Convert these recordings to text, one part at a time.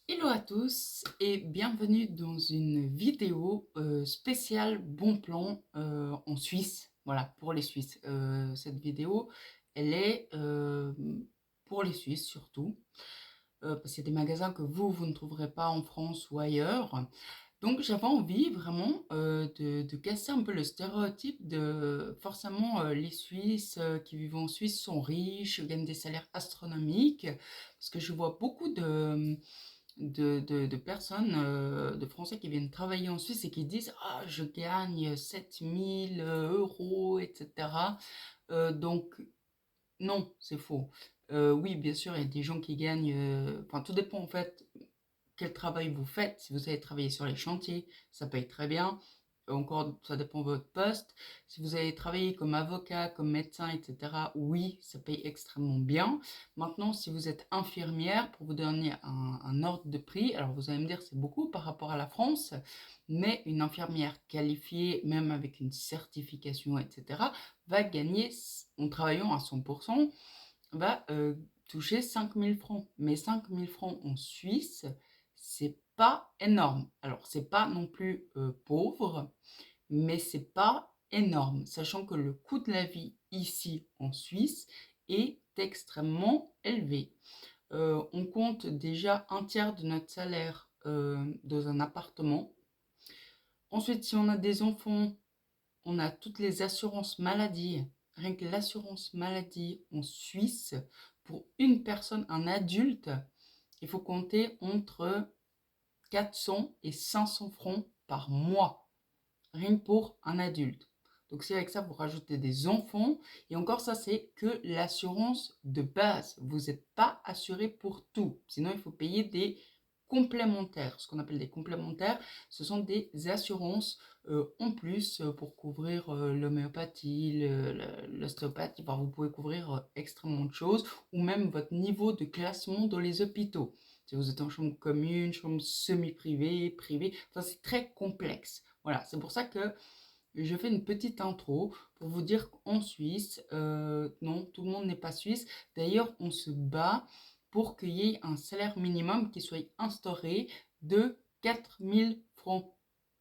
Hello à tous et bienvenue dans une vidéo spéciale bon plan en Suisse. Voilà, pour les Suisses. Cette vidéo, elle est pour les Suisses surtout, parce qu'il y a des magasins que vous ne trouverez pas en France ou ailleurs. Donc j'avais envie vraiment de casser un peu le stéréotype de forcément les Suisses qui vivent en Suisse sont riches, gagnent des salaires astronomiques, parce que je vois beaucoup de personnes, de Français qui viennent travailler en Suisse et qui disent ah je gagne 7000 euros, etc. Donc non, c'est faux. Oui, bien sûr, il y a des gens qui gagnent, enfin tout dépend en fait quel travail vous faites. Si vous savez travailler sur les chantiers, ça paye très bien. Encore, ça dépend de votre poste. Si vous avez travaillé comme avocat, comme médecin, etc., oui, ça paye extrêmement bien. Maintenant, si vous êtes infirmière, pour vous donner un ordre de prix, alors vous allez me dire c'est beaucoup par rapport à la France, mais une infirmière qualifiée, même avec une certification, etc., va gagner, en travaillant à 100%, va toucher 5000 francs. Mais 5000 francs en Suisse, c'est pas énorme. Alors, c'est pas non plus pauvre, mais c'est pas énorme, sachant que le coût de la vie ici en Suisse est extrêmement élevé. On compte déjà un tiers de notre salaire dans un appartement. Ensuite, si on a des enfants, on a toutes les assurances maladie. Rien que l'assurance maladie en Suisse, pour une personne, un adulte, il faut compter entre 400 et 500 francs par mois. Rien que pour un adulte. Donc si avec ça vous rajoutez des enfants, et encore ça c'est que l'assurance de base. Vous n'êtes pas assuré pour tout. Sinon il faut payer des complémentaires. Ce qu'on appelle des complémentaires, ce sont des assurances en plus pour couvrir l'homéopathie, l'ostéopathie. Enfin, vous pouvez couvrir extrêmement de choses, ou même votre niveau de classement dans les hôpitaux. Si vous êtes en chambre commune, chambre semi-privée, privée, enfin, c'est très complexe. Voilà, c'est pour ça que je fais une petite intro pour vous dire qu'en Suisse, non, tout le monde n'est pas suisse. D'ailleurs, on se bat pour qu'il y ait un salaire minimum qui soit instauré de 4000 francs.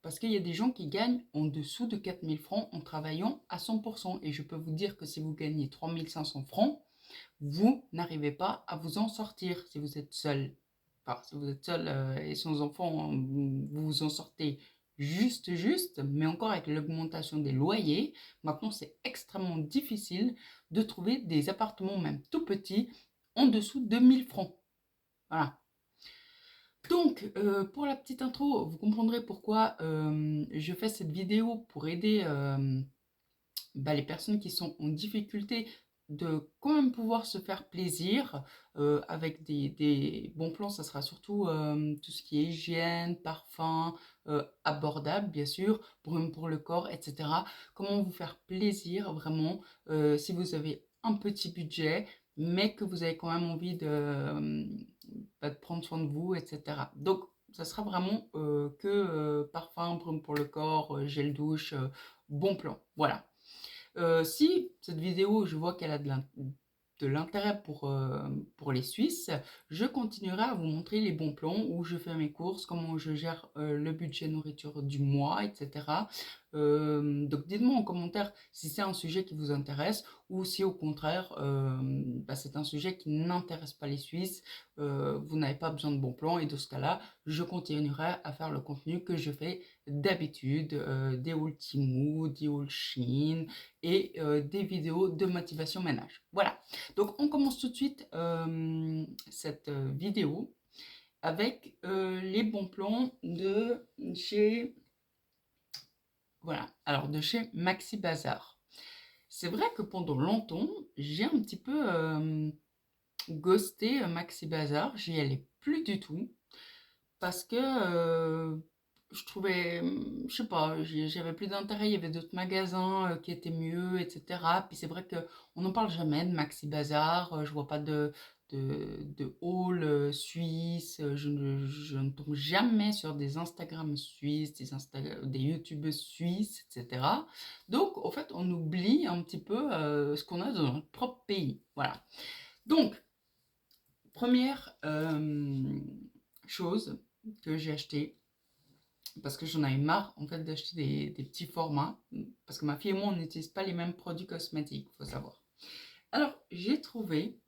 Parce qu'il y a des gens qui gagnent en dessous de 4000 francs en travaillant à 100%. Et je peux vous dire que si vous gagnez 3500 francs, vous n'arrivez pas à vous en sortir si vous êtes seul. Enfin, si vous êtes seul et sans enfant, vous vous en sortez juste, mais encore avec l'augmentation des loyers, maintenant c'est extrêmement difficile de trouver des appartements, même tout petits, en dessous de 1000 francs. Voilà. Donc, pour la petite intro, vous comprendrez pourquoi je fais cette vidéo pour aider les personnes qui sont en difficulté de quand même pouvoir se faire plaisir avec des bons plans. Ça sera surtout tout ce qui est hygiène, parfum, abordable bien sûr, pour le corps, etc. Comment vous faire plaisir vraiment si vous avez un petit budget, mais que vous avez quand même envie de prendre soin de vous, etc. Donc, ça sera vraiment que parfum, brume pour le corps, gel douche, bon plan. Voilà. Si cette vidéo, je vois qu'elle a de l'intérêt pour les Suisses, je continuerai à vous montrer les bons plans où je fais mes courses, comment je gère le budget nourriture du mois, etc. Donc dites-moi en commentaire si c'est un sujet qui vous intéresse ou si au contraire c'est un sujet qui n'intéresse pas les Suisses, vous n'avez pas besoin de bons plans et dans ce cas-là, je continuerai à faire le contenu que je fais d'habitude, des hauls Temu, des hauls Shein, et des vidéos de motivation ménage. Voilà, donc on commence tout de suite cette vidéo avec les bons plans de chez, voilà, alors de chez Maxi Bazar. C'est vrai que pendant longtemps, j'ai un petit peu ghosté Maxi Bazar, j'y allais plus du tout parce que je trouvais, je sais pas, j'avais plus d'intérêt, il y avait d'autres magasins qui étaient mieux, etc. Puis c'est vrai qu'on n'en parle jamais de Maxi Bazar, je vois pas de haul suisse, je ne tombe jamais sur des Instagram suisses, des YouTubeurs suisses, etc. Donc, en fait, on oublie un petit peu ce qu'on a dans notre propre pays. Voilà. Donc, première chose que j'ai acheté parce que j'en avais marre en fait d'acheter des petits formats parce que ma fille et moi on n'utilise pas les mêmes produits cosmétiques, faut savoir. Alors j'ai trouvé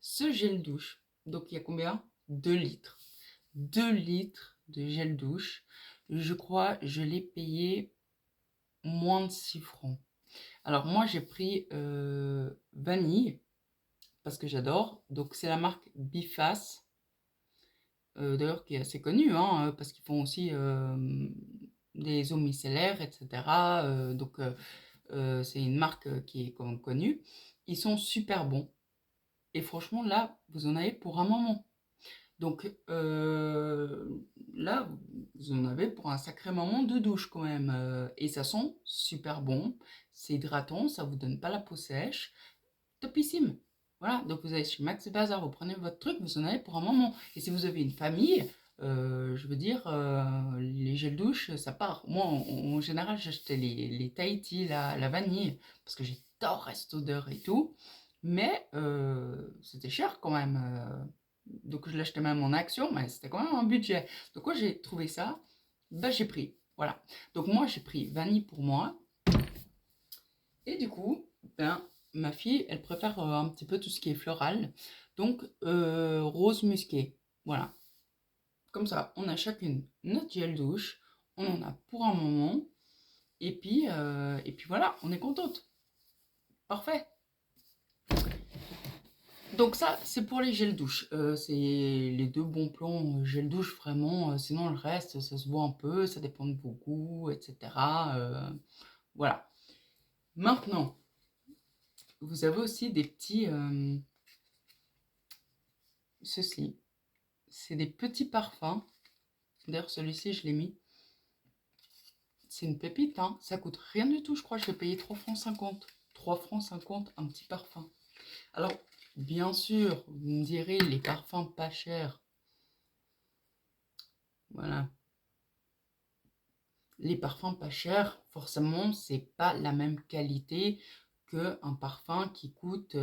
ce gel douche. Donc il y a combien? 2 litres. 2 litres de gel douche. Je crois je l'ai payé moins de 6 francs. Alors moi j'ai pris vanille parce que j'adore. Donc c'est la marque Biface. D'ailleurs qui est assez connue, hein, parce qu'ils font aussi des eaux micellaires, etc. C'est une marque qui est quand même connue. Ils sont super bons. Et franchement, là, vous en avez pour un moment. Donc là, vous en avez pour un sacré moment de douche quand même. Et ça sent super bon. C'est hydratant, ça vous donne pas la peau sèche. Topissime. Voilà, donc vous allez chez Max Bazar, vous prenez votre truc, vous en avez pour un moment. Et si vous avez une famille, je veux dire, les gels douche, ça part. Moi, en général, j'achetais les Tahiti, la vanille, parce que j'adore cette odeur et tout. Mais c'était cher quand même. Donc je l'achetais même en action, mais c'était quand même un budget. Donc quand j'ai trouvé ça, bah j'ai pris. Voilà. Donc moi, j'ai pris vanille pour moi. Et du coup, ben, ma fille, elle préfère un petit peu tout ce qui est floral. Donc, rose musqué. Voilà. Comme ça, on a chacune notre gel douche. On en a pour un moment. Et puis voilà, on est contente. Parfait. Donc ça, c'est pour les gels douche. C'est les deux bons plans gel douche vraiment. Sinon, le reste, ça se voit un peu. Ça dépend de vos goûts, etc. Voilà. Maintenant, vous avez aussi des petits... ceci. C'est des petits parfums. D'ailleurs, celui-ci, je l'ai mis. C'est une pépite, hein. Ça coûte rien du tout, je crois. Je l'ai payé 3 francs 50. 3 francs 50, un petit parfum. Alors, bien sûr, vous me direz, les parfums pas chers. Voilà. Les parfums pas chers, forcément, c'est pas la même qualité qu'un parfum qui coûte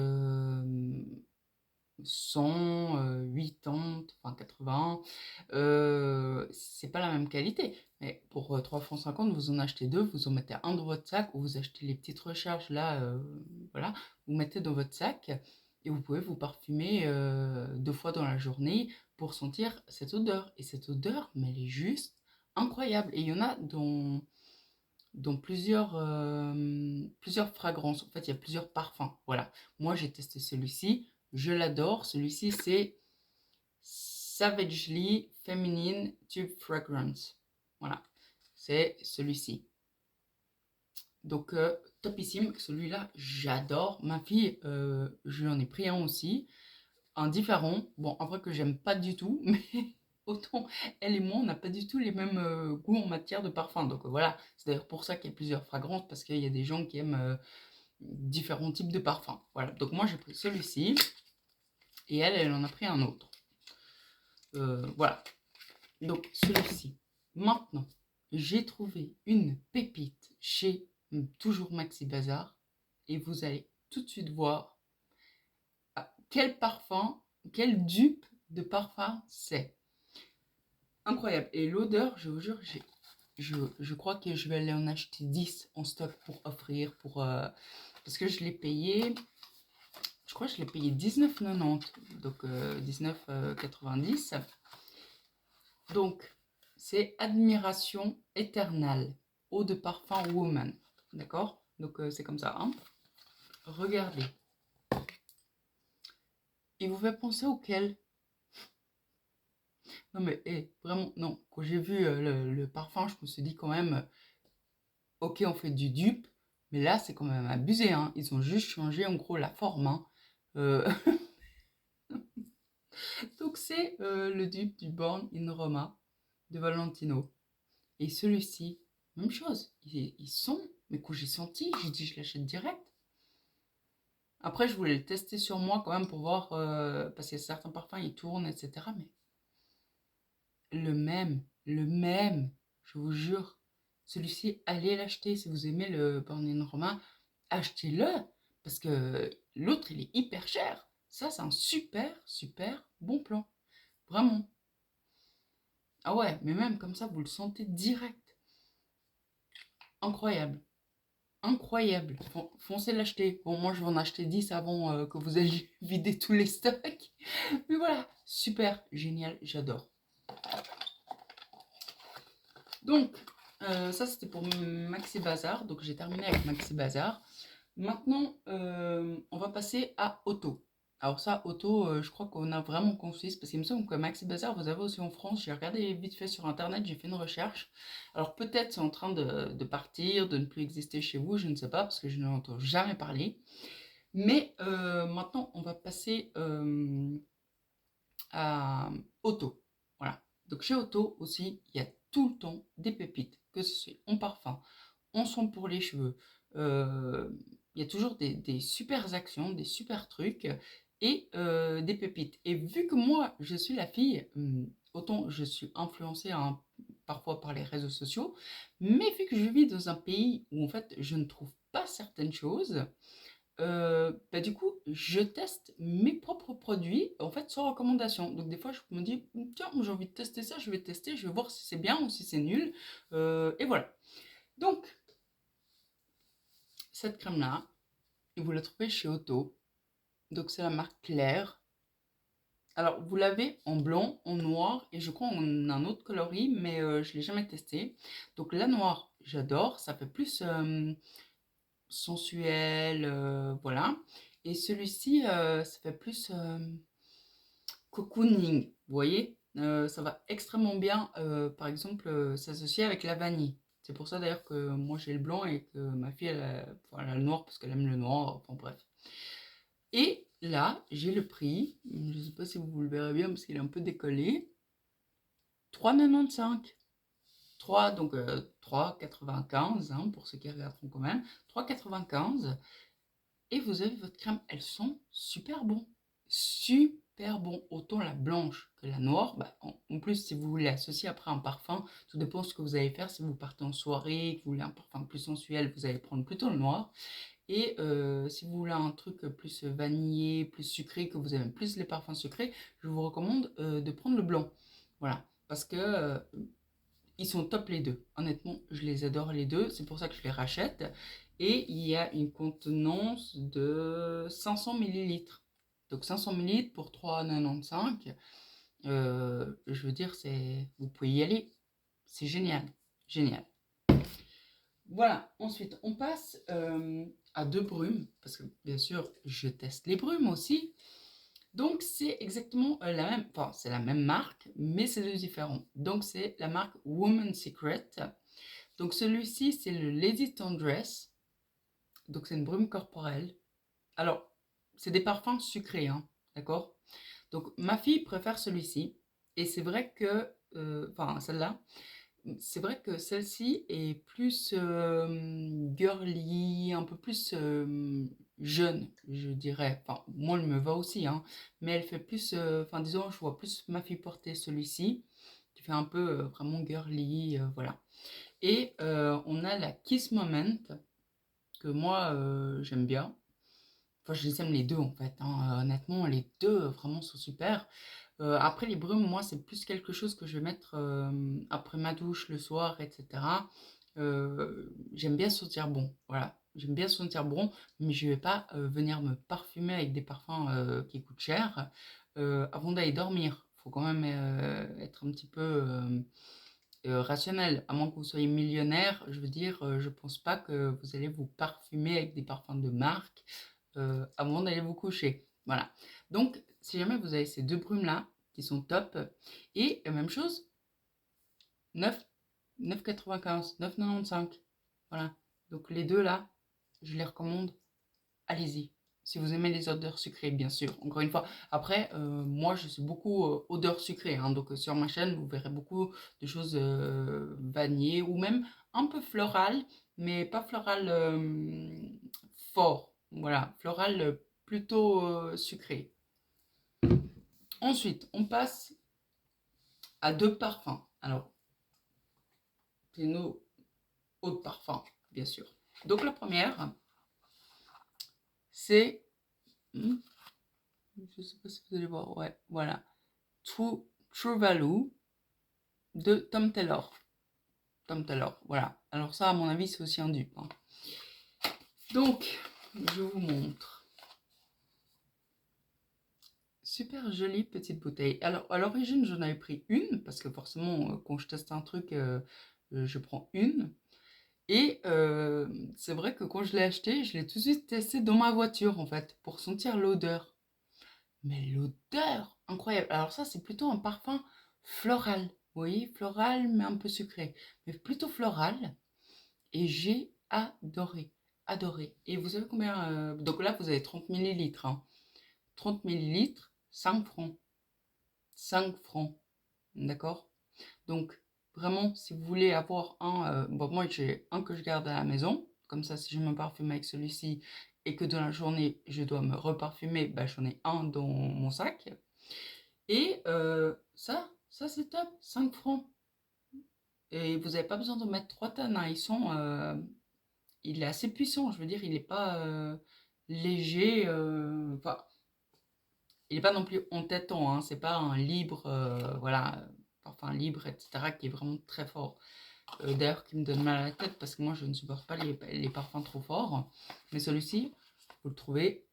100, 80, enfin 80, c'est pas la même qualité. Mais pour 3 francs 50, vous en achetez deux, vous en mettez un dans votre sac, ou vous achetez les petites recharges là, voilà, vous mettez dans votre sac et vous pouvez vous parfumer 2 fois dans la journée pour sentir cette odeur. Et cette odeur, mais elle est juste incroyable. Et il y en a dans plusieurs fragrances. En fait, il y a plusieurs parfums. Voilà. Moi, j'ai testé celui-ci. Je l'adore. Celui-ci, c'est Savagely Feminine Tube Fragrance. Voilà. C'est celui-ci. Donc, topissime. Celui-là, j'adore. Ma fille, je lui en ai pris un aussi. Un différent. Bon, après que j'aime pas du tout, mais autant elle et moi, on n'a pas du tout les mêmes goûts en matière de parfum. Donc voilà, c'est d'ailleurs pour ça qu'il y a plusieurs fragrances, parce qu'il y a des gens qui aiment différents types de parfums. Voilà, donc moi j'ai pris celui-ci, et elle en a pris un autre. Voilà, donc celui-ci. Maintenant, j'ai trouvé une pépite chez toujours Maxi Bazar, et vous allez tout de suite voir quel parfum, quel dupe de parfum c'est. Incroyable. Et l'odeur, je vous jure, je crois que je vais aller en acheter 10 en stock pour offrir, parce que je l'ai payé, je crois que je l'ai payé 19,90, donc 19,90. Donc, c'est Admiration Éternelle, eau de parfum Woman, d'accord? Donc, c'est comme ça, hein. Regardez. Il vous fait penser auquel? Non mais vraiment, non. Quand j'ai vu le parfum, je me suis dit quand même, ok, on fait du dupe, mais là, c'est quand même abusé, hein. Ils ont juste changé en gros la forme, hein. Euh, Donc c'est le dupe du Born in Roma de Valentino. Et celui-ci, même chose. Ils sont, mais quand j'ai senti, j'ai dit je l'achète direct. Après, je voulais le tester sur moi quand même pour voir, parce que certains parfums ils tournent, etc. Mais le même, je vous jure. Celui-ci, allez l'acheter si vous aimez le Born in Roma, achetez-le parce que l'autre il est hyper cher. Ça, c'est un super, super bon plan. Vraiment. Ah ouais, mais même comme ça, vous le sentez direct. Incroyable. Incroyable. Foncez l'acheter. Bon, moi, je vais en acheter 10 avant que vous ayez vidé tous les stocks. Mais voilà, super, génial, j'adore. Donc, ça, c'était pour Maxi Bazar. Donc, j'ai terminé avec Maxi Bazar. Maintenant, on va passer à Auto. Alors ça, Auto, je crois qu'on a vraiment conscience, parce qu'il me semble que Maxi Bazar, vous avez aussi en France. J'ai regardé vite fait sur Internet, j'ai fait une recherche. Alors peut-être c'est en train de partir, de ne plus exister chez vous, je ne sais pas, parce que je n'en entends jamais parler. Mais maintenant, on va passer à Auto. Voilà. Donc chez Auto aussi, il y a tout le temps des pépites, que ce soit en parfum, en soin pour les cheveux. Euh, il y a toujours des super actions, des super trucs et des pépites. Et vu que moi, je suis la fille, autant je suis influencée hein, parfois par les réseaux sociaux, mais vu que je vis dans un pays où en fait je ne trouve pas certaines choses, bah, du coup, je teste mes propres produits, en fait, sans recommandation. Donc, des fois, je me dis, tiens, j'ai envie de tester ça, je vais tester, je vais voir si c'est bien ou si c'est nul. Et voilà. Donc, cette crème-là, vous la trouvez chez Otto. Donc, c'est la marque Claire. Alors, vous l'avez en blanc, en noir et je crois en un autre coloris, mais je ne l'ai jamais testé. Donc, la noire, j'adore. Ça fait plus sensuel, voilà. Et celui-ci, ça fait plus cocooning, vous voyez. Ça va extrêmement bien, par exemple, s'associer avec la vanille. C'est pour ça d'ailleurs que moi j'ai le blanc et que ma fille elle a le noir parce qu'elle aime le noir, enfin bref. Et là, j'ai le prix, je ne sais pas si vous le verrez bien parce qu'il est un peu décollé, 3,95. 3, donc 3,95 hein, pour ceux qui regarderont quand même, 3,95 et vous avez votre crème. Elles sont super bon. Super bon. Autant la blanche que la noire. Bah, en plus, si vous voulez associer après un parfum, tout dépend de ce que vous allez faire. Si vous partez en soirée, que vous voulez un parfum plus sensuel, vous allez prendre plutôt le noir. Et si vous voulez un truc plus vanillé, plus sucré, que vous aimez plus les parfums sucrés, je vous recommande de prendre le blanc. Voilà. Parce que ils sont top les deux. Honnêtement, je les adore les deux. C'est pour ça que je les rachète. Et il y a une contenance de 500 millilitres. Donc 500 millilitres pour 3,95. Je veux dire, vous pouvez y aller. C'est génial. Génial. Voilà. Ensuite, on passe à deux brumes. Parce que bien sûr, je teste les brumes aussi. Donc c'est exactement la même, enfin c'est la même marque, mais c'est deux différents. Donc c'est la marque Woman's Secret. Donc celui-ci c'est le Lady Tendresse. Donc c'est une brume corporelle. Alors c'est des parfums sucrés, hein, d'accord. Donc ma fille préfère celui-ci et c'est vrai que, enfin celle-là, c'est vrai que celle-ci est plus girly, un peu plus jeune, je dirais. Enfin, moi, elle me va aussi, hein, mais elle fait plus, enfin, disons, je vois plus ma fille porter celui-ci, qui fait un peu vraiment girly, voilà. Et on a la Kiss Moment, que moi, j'aime bien. Enfin, je les aime les deux, en fait, hein. Honnêtement, les deux, vraiment, sont super. Après les brumes, moi, c'est plus quelque chose que je vais mettre après ma douche le soir, etc. J'aime bien sentir bon, voilà. J'aime bien sentir bon, mais je vais pas venir me parfumer avec des parfums qui coûtent cher avant d'aller dormir. Faut quand même être un petit peu rationnel. À moins que vous soyez millionnaire, je veux dire, je pense pas que vous allez vous parfumer avec des parfums de marque avant d'aller vous coucher. Voilà. Donc, si jamais vous avez ces deux brumes-là, qui sont top, et même chose, 9, 9,95, 9,95. Voilà. Donc, les deux là, je les recommande, allez-y. Si vous aimez les odeurs sucrées, bien sûr. Encore une fois, après, moi, je suis beaucoup odeurs sucrées. Hein, donc, sur ma chaîne, vous verrez beaucoup de choses vanillées ou même un peu florales, mais pas floral fort. Voilà, floral plutôt sucré. Ensuite, on passe à deux parfums. Alors, c'est nos eau de parfum, bien sûr. Donc la première, c'est, je ne sais pas si vous allez voir, ouais, voilà, True Value. de Tom Taylor. Tom Taylor, voilà. Alors ça, à mon avis, c'est aussi un dupe, hein. Donc, je vous montre. Super jolie petite bouteille. Alors, à l'origine, j'en avais pris une, parce que forcément, quand je teste un truc, je prends une. Et c'est vrai que quand je l'ai acheté, je l'ai tout de suite testé dans ma voiture, en fait, pour sentir l'odeur. Mais l'odeur, incroyable. Alors ça, c'est plutôt un parfum floral. Vous voyez, floral, mais un peu sucré. Mais plutôt floral. Et j'ai adoré. Adoré. Et vous savez combien donc là, vous avez 30 millilitres, hein. 30 millilitres, 5 francs. 5 francs. D'accord? Donc, vraiment, si vous voulez avoir un... bon, moi, j'ai un que je garde à la maison. Comme ça, si je me parfume avec celui-ci et que dans la journée, je dois me reparfumer, bah, j'en ai un dans mon sac. Et ça c'est top. 5 francs. Et vous n'avez pas besoin de mettre 3 tonnes, hein. Il est assez puissant. Je veux dire, il n'est pas léger. Enfin, il n'est pas non plus entêtant, hein. C'est pas un libre, voilà, parfum libre, etc., qui est vraiment très fort. D'ailleurs, qui me donne mal à la tête parce que moi, je ne supporte pas les parfums trop forts. Mais celui-ci, vous le trouvez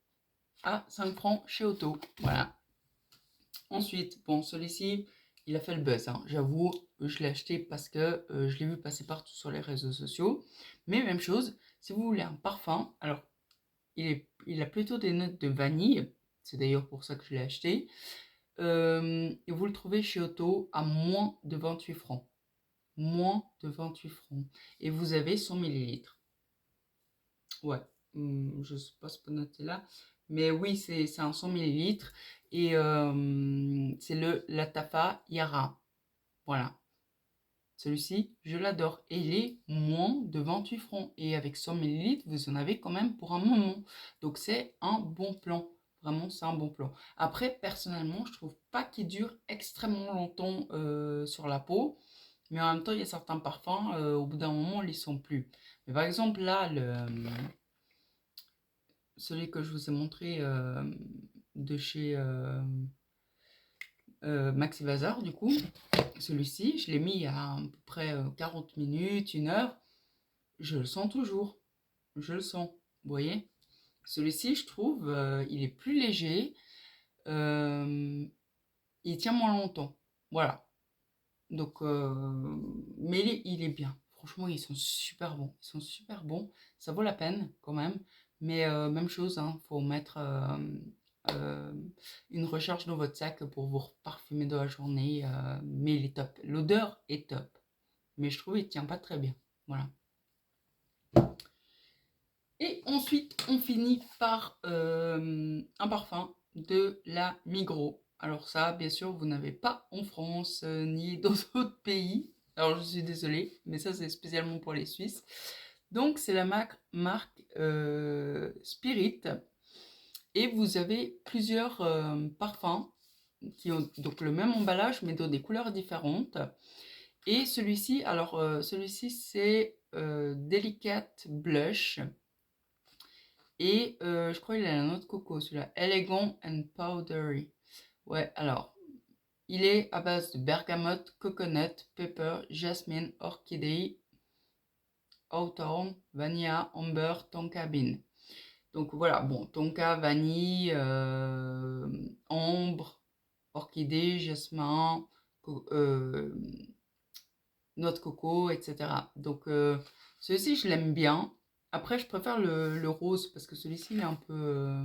à 5 francs chez Otto. Voilà. Ensuite, bon, celui-ci, il a fait le buzz, hein. J'avoue, je l'ai acheté parce que je l'ai vu passer partout sur les réseaux sociaux. Mais même chose, si vous voulez un parfum, alors il a plutôt des notes de vanille. C'est d'ailleurs pour ça que je l'ai acheté. Et vous le trouvez chez Otto à moins de 28 francs. Moins de 28 francs. Et vous avez 100 millilitres. Ouais, je ne sais pas ce que noter là. Mais oui, c'est un 100 millilitres. Et c'est le Latafa Yara. Voilà. Celui-ci, je l'adore. Et il est moins de 28 francs. Et avec 100 millilitres, vous en avez quand même pour un moment. Donc c'est un bon plan. Vraiment, c'est un bon plan. Après, personnellement, je trouve pas qu'il dure extrêmement longtemps sur la peau. Mais en même temps, il y a certains parfums, au bout d'un moment, ils sont plus. Mais par exemple, là, celui que je vous ai montré de chez Maxi Bazar, du coup, celui-ci, je l'ai mis à peu près 40 minutes, 1 heure. Je le sens toujours. Je le sens. Vous voyez? Celui-ci, je trouve, il est plus léger. Il tient moins longtemps. Voilà. Donc, mais il est bien. Franchement, ils sont super bons. Ils sont super bons. Ça vaut la peine quand même. Mais même chose, hein, faut mettre euh, une recharge dans votre sac pour vous parfumer dans la journée. Mais il est top. L'odeur est top. Mais je trouve qu'il tient pas très bien. Voilà. Et ensuite, on finit par un parfum de la Migros. Alors ça, bien sûr, vous n'avez pas en France ni dans d'autres pays. Alors je suis désolée, mais ça c'est spécialement pour les Suisses. Donc c'est la marque Spirit. Et vous avez plusieurs parfums qui ont donc le même emballage mais dans des couleurs différentes. Et celui-ci, alors celui-ci c'est Delicate Blush. Et je crois qu'il a la noix de coco, celui-là. Elegant and Powdery. Ouais, alors, il est à base de bergamote, coconut, pepper, jasmine, orchidée, hawthorn, vanilla, amber, tonka bean. Donc voilà, bon, tonka, vanille, ambre, orchidée, jasmin, noix de coco, etc. Donc celui-ci, je l'aime bien. Après, je préfère le rose parce que celui-ci, il est un peu...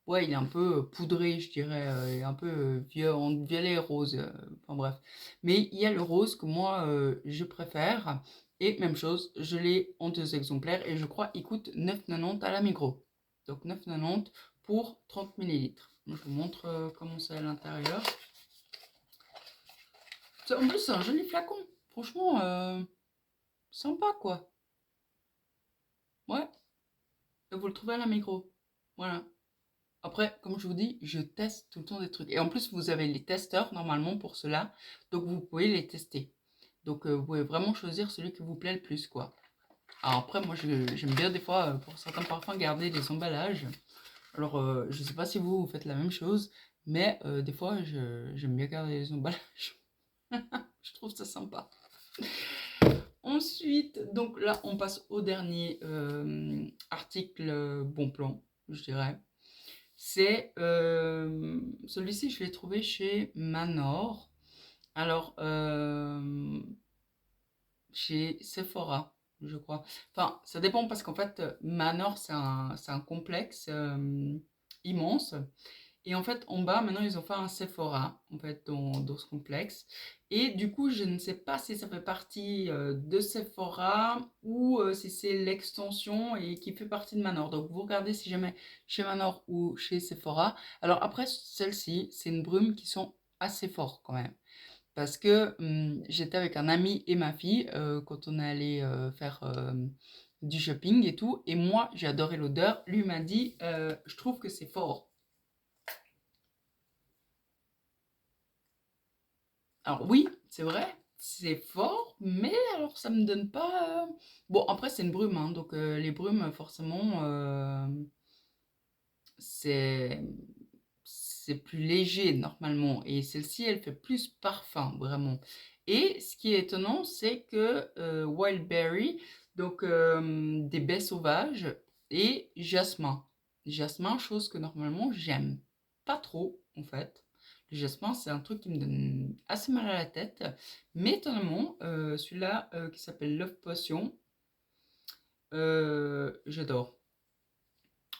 ouais, il est un peu poudré, je dirais, un peu en violet et rose, enfin bref. Mais il y a le rose que moi, je préfère. Et même chose, je l'ai en 2 exemplaires et je crois il coûte 9,90 à la Migros. Donc 9,90 pour 30 millilitres. Je vous montre comment c'est à l'intérieur. En plus, c'est un joli flacon. Franchement, sympa quoi. Ouais, et vous le trouvez à la Migros. Voilà. Après, comme je vous dis, je teste tout le temps des trucs. Et en plus, vous avez les testeurs normalement pour cela. Donc, vous pouvez les tester. Donc, vous pouvez vraiment choisir celui qui vous plaît le plus, quoi. Alors après, moi, j'aime bien des fois, pour certains parfums, garder les emballages. Alors, je sais pas si vous faites la même chose. Mais des fois, j'aime bien garder les emballages. Je trouve ça sympa. Ensuite, donc là, on passe au dernier article bon plan, je dirais. C'est celui-ci, je l'ai trouvé chez Manor. Alors, chez Sephora, je crois. Enfin, ça dépend parce qu'en fait, Manor, c'est un complexe immense. Et en fait, en bas, maintenant, ils ont fait un Sephora, en fait, dans ce complexe. Et du coup, je ne sais pas si ça fait partie de Sephora ou si c'est l'extension et qui fait partie de Manor. Donc, vous regardez si jamais chez Manor ou chez Sephora. Alors après, celle-ci, c'est une brume qui sont assez forts quand même. Parce que j'étais avec un ami et ma fille quand on est allé faire du shopping et tout. Et moi, j'ai adoré l'odeur. Lui m'a dit, je trouve que c'est fort. Alors oui, c'est vrai, c'est fort, mais alors ça me donne pas. Bon, après c'est une brume, hein, donc les brumes forcément c'est c'est plus léger normalement, et celle-ci elle fait plus parfum vraiment. Et ce qui est étonnant, c'est que Wild Berry, donc des baies sauvages et jasmin. Jasmin, chose que normalement j'aime pas trop en fait. Le jasmin, c'est un truc qui me donne assez mal à la tête. Mais étonnamment, celui-là qui s'appelle Love Potion, j'adore.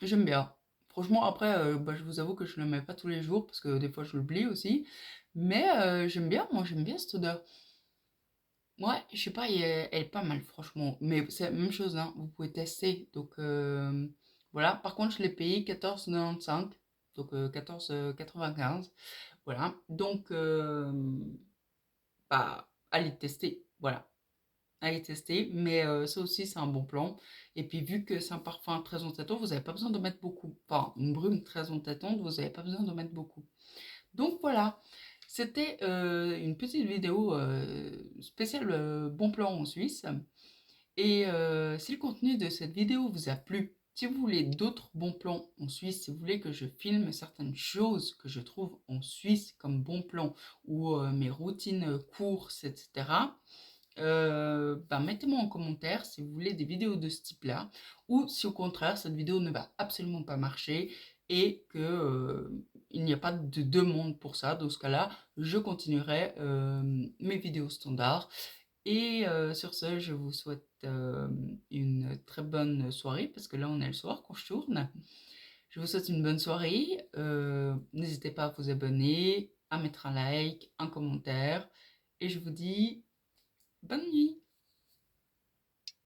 J'aime bien. Franchement, après, bah, je vous avoue que je ne le mets pas tous les jours parce que des fois je l'oublie aussi. Mais j'aime bien, moi j'aime bien cette odeur. Ouais, je sais pas, elle est pas mal franchement. Mais c'est la même chose, hein, vous pouvez tester. Donc voilà, par contre je l'ai payé 14,95. Donc 14,95. Voilà, donc bah, allez tester. Voilà, allez tester. Mais ça aussi c'est un bon plan. Et puis vu que c'est un parfum très entêtant, vous n'avez pas besoin de mettre beaucoup. Enfin, une brume très entêtante, vous n'avez pas besoin de mettre beaucoup. Donc voilà, c'était une petite vidéo spéciale bon plan en Suisse. Et si le contenu de cette vidéo vous a plu, si vous voulez d'autres bons plans en Suisse, si vous voulez que je filme certaines choses que je trouve en Suisse comme bons plans ou mes routines courses, etc., bah, mettez-moi en commentaire si vous voulez des vidéos de ce type-là, ou si au contraire cette vidéo ne va absolument pas marcher et que il n'y a pas de demande pour ça. Dans ce cas-là, je continuerai mes vidéos standards. Et sur ce, je vous souhaite une très bonne soirée, parce que là on est le soir quand je tourne. Je vous souhaite une bonne soirée. N'hésitez pas à vous abonner, à mettre un like, un commentaire, et je vous dis bonne nuit.